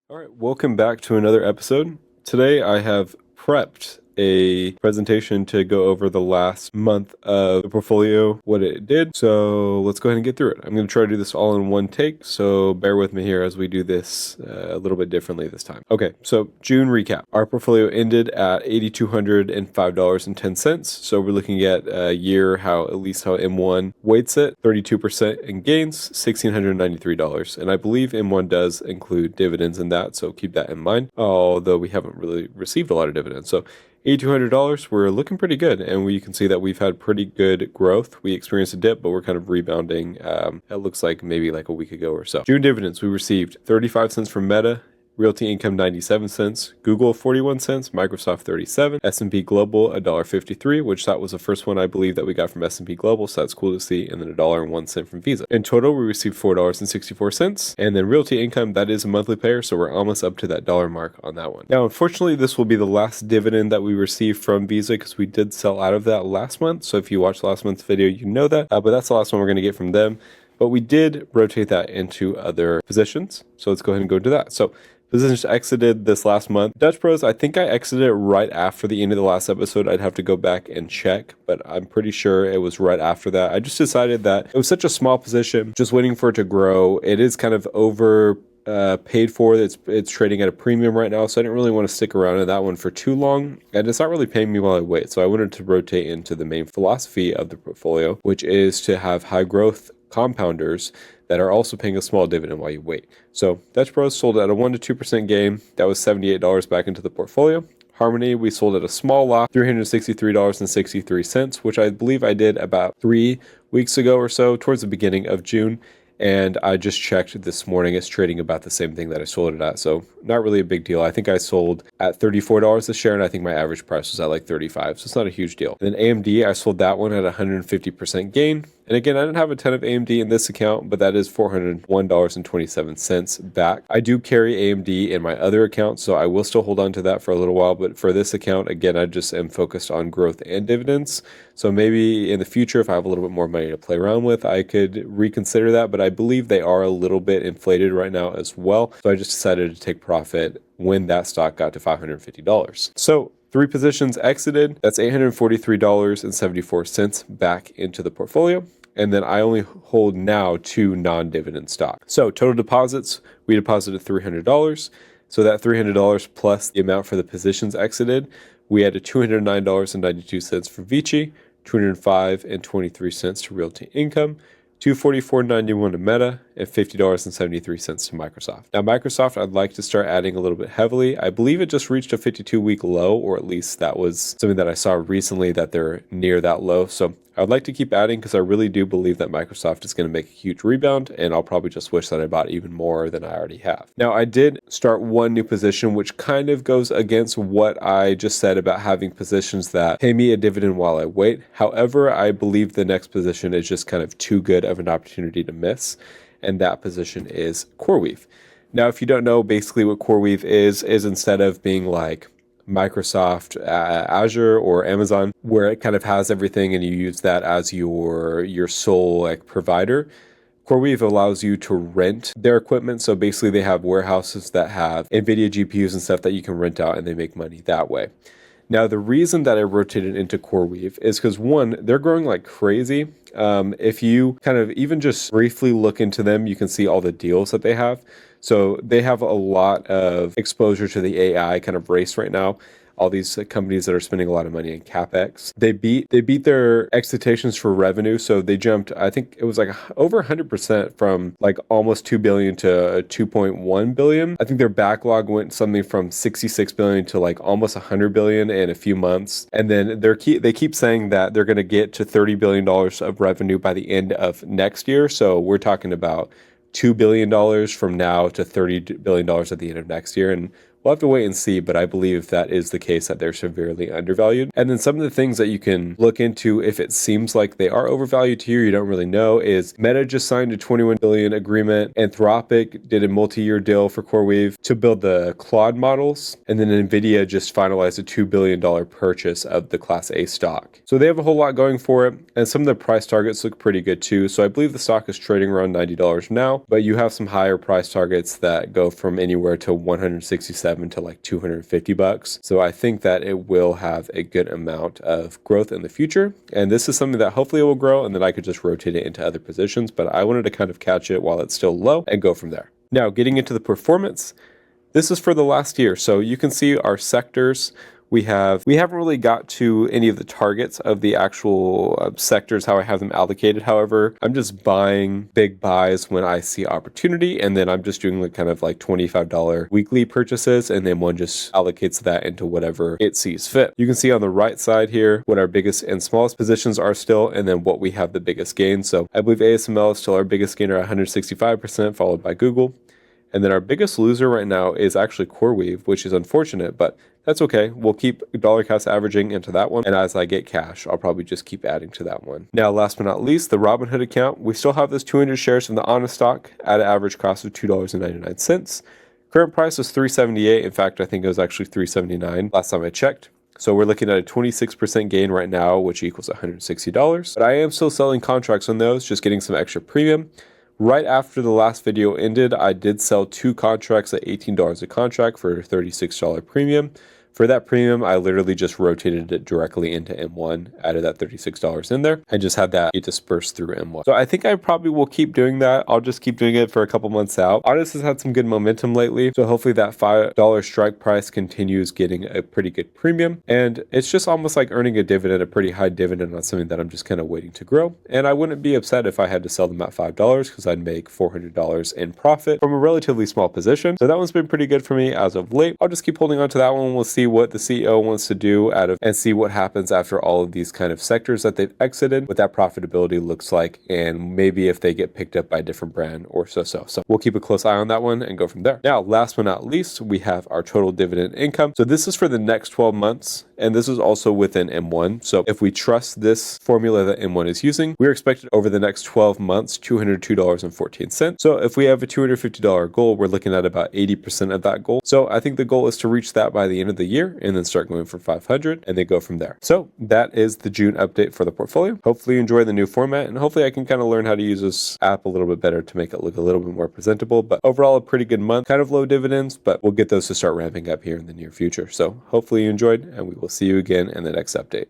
All right, welcome back to another episode. Today I have prepped a presentation to go over the last month of the portfolio, what it did. So let's go ahead and get through it. I'm going to try to do this all in one take, so bear with me here as we do this a little bit differently this time. Okay, so June recap. Our portfolio ended at $8,205.10. So we're looking at a year, at least how M1 weights it, 32% in gains, $1,693. And I believe M1 does include dividends in that, so keep that in mind, although we haven't really received a lot of dividends. So $8,200, we're looking pretty good, and we can see that we've had pretty good growth. We experienced a dip, but we're kind of rebounding. It looks like maybe like a week ago or so. June dividends, we received 35 cents from Meta, Realty Income 97 cents, Google 41 cents, Microsoft 37, S&P Global $1.53, which that was the first one I believe that we got from S&P Global, so that's cool to see, and then $1.01 from Visa. In total, we received $4.64, and then Realty Income, that is a monthly payer, so we're almost up to that dollar mark on that one. Now, unfortunately, this will be the last dividend that we received from Visa because we did sell out of that last month, so if you watched last month's video, you know that, but that's the last one we're going to get from them. But we did rotate that into other positions, so let's go ahead and go into that. So positions exited this last month. Dutch Bros, I think I exited right after the end of the last episode. I'd have to go back and check, but I'm pretty sure it was right after that. I just decided that it was such a small position, just waiting for it to grow. It is kind of over paid for. It's trading at a premium right now, so I didn't really want to stick around in that one for too long, and it's not really paying me while I wait. So I wanted to rotate into the main philosophy of the portfolio, which is to have high growth compounders that are also paying a small dividend while you wait. So Dutch Bros sold at a 1 to 2% gain. That was $78 back into the portfolio. Harmony, we sold at a small loss, $363.63, which I believe I did about 3 weeks ago or so, towards the beginning of June. And I just checked this morning, it's trading about the same thing that I sold it at. So not really a big deal. I think I sold at $34 a share, and I think my average price was at like 35. So it's not a huge deal. And then AMD, I sold that one at 150% gain. And again, I didn't have a ton of AMD in this account, but that is $401.27 back. I do carry AMD in my other account, so I will still hold on to that for a little while. But for this account, again, I just am focused on growth and dividends. So maybe in the future, if I have a little bit more money to play around with, I could reconsider that. But I believe they are a little bit inflated right now as well. So I just decided to take profit when that stock got to $550. So 3 positions exited. That's $843.74 back into the portfolio. And then I only hold now 2 non-dividend stocks. So total deposits, we deposited $300. So that $300 plus the amount for the positions exited, we had a $209.92 for Vici, $205.23 to Realty Income, $244.91 to Meta, and $50.73 to Microsoft. Now, Microsoft, I'd like to start adding a little bit heavily. I believe it just reached a 52-week low, or at least that was something that I saw recently that they're near that low. So I would like to keep adding because I really do believe that Microsoft is going to make a huge rebound, and I'll probably just wish that I bought even more than I already have. Now, I did start one new position, which kind of goes against what I just said about having positions that pay me a dividend while I wait. However, I believe the next position is just kind of too good of an opportunity to miss, and that position is CoreWeave. Now, if you don't know, basically what CoreWeave is instead of being like Microsoft Azure or Amazon, where it kind of has everything and you use that as your sole like provider, CoreWeave allows you to rent their equipment. So basically they have warehouses that have NVIDIA GPUs and stuff that you can rent out, and they make money that way. Now, the reason that I rotated into CoreWeave is because, one, they're growing like crazy. If you kind of even just briefly look into them, you can see all the deals that they have. So they have a lot of exposure to the AI kind of race right now. All these companies that are spending a lot of money in CapEx. They beat their expectations for revenue. So they jumped, I think it was like over 100% from like almost 2 billion to 2.1 billion. I think their backlog went something from 66 billion to like almost 100 billion in a few months. And then they keep saying that they're going to get to $30 billion of revenue by the end of next year. So we're talking about $2 billion from now to $30 billion at the end of next year. And we'll have to wait and see, but I believe that is the case, that they're severely undervalued. And then some of the things that you can look into if it seems like they are overvalued to you don't really know, is Meta just signed a $21 billion agreement. Anthropic did a multi-year deal for CoreWeave to build the Claude models. And then NVIDIA just finalized a $2 billion purchase of the Class A stock. So they have a whole lot going for it. And some of the price targets look pretty good too. So I believe the stock is trading around $90 now, but you have some higher price targets that go from anywhere to 167 to like 250 bucks. So I think that it will have a good amount of growth in the future. And this is something that hopefully it will grow, and then I could just rotate it into other positions, but I wanted to kind of catch it while it's still low and go from there. Now, getting into the performance, this is for the last year. So you can see our sectors. We haven't really got to any of the targets of the actual sectors, how I have them allocated. However, I'm just buying big buys when I see opportunity. And then I'm just doing like kind of like $25 weekly purchases. And then one just allocates that into whatever it sees fit. You can see on the right side here what our biggest and smallest positions are still, and then what we have the biggest gain. So I believe ASML is still our biggest gainer at 165%, followed by Google. And then our biggest loser right now is actually CoreWeave, which is unfortunate, but that's okay. We'll keep dollar cost averaging into that one. And as I get cash, I'll probably just keep adding to that one. Now, last but not least, the Robinhood account. We still have those 200 shares from the Honest stock at an average cost of $2.99. Current price is $3.78. In fact, I think it was actually $3.79 last time I checked. So we're looking at a 26% gain right now, which equals $160. But I am still selling contracts on those, just getting some extra premium. Right after the last video ended, I did sell 2 contracts at $18 a contract for a $36 premium. For that premium, I literally just rotated it directly into M1, added that $36 in there, and just had that get dispersed through M1. So I think I probably will keep doing that. I'll just keep doing it for a couple months out. Honest has had some good momentum lately, so hopefully that $5 strike price continues getting a pretty good premium. And it's just almost like earning a dividend, a pretty high dividend on something that I'm just kind of waiting to grow. And I wouldn't be upset if I had to sell them at $5 because I'd make $400 in profit from a relatively small position. So that one's been pretty good for me as of late. I'll just keep holding on to that one. We'll see what the CEO wants to do and see what happens after all of these kind of sectors that they've exited, what that profitability looks like, and maybe if they get picked up by a different brand or so. So we'll keep a close eye on that one and go from there. Now, last but not least, we have our total dividend income. So this is for the next 12 months. And this is also within M1. So if we trust this formula that M1 is using, we're expected over the next 12 months, $202.14. So if we have a $250 goal, we're looking at about 80% of that goal. So I think the goal is to reach that by the end of the year and then start going for 500 and then go from there. So that is the June update for the portfolio. Hopefully you enjoy the new format, and hopefully I can kind of learn how to use this app a little bit better to make it look a little bit more presentable. But overall, a pretty good month, kind of low dividends, but we'll get those to start ramping up here in the near future. So hopefully you enjoyed, and we will see you again in the next update.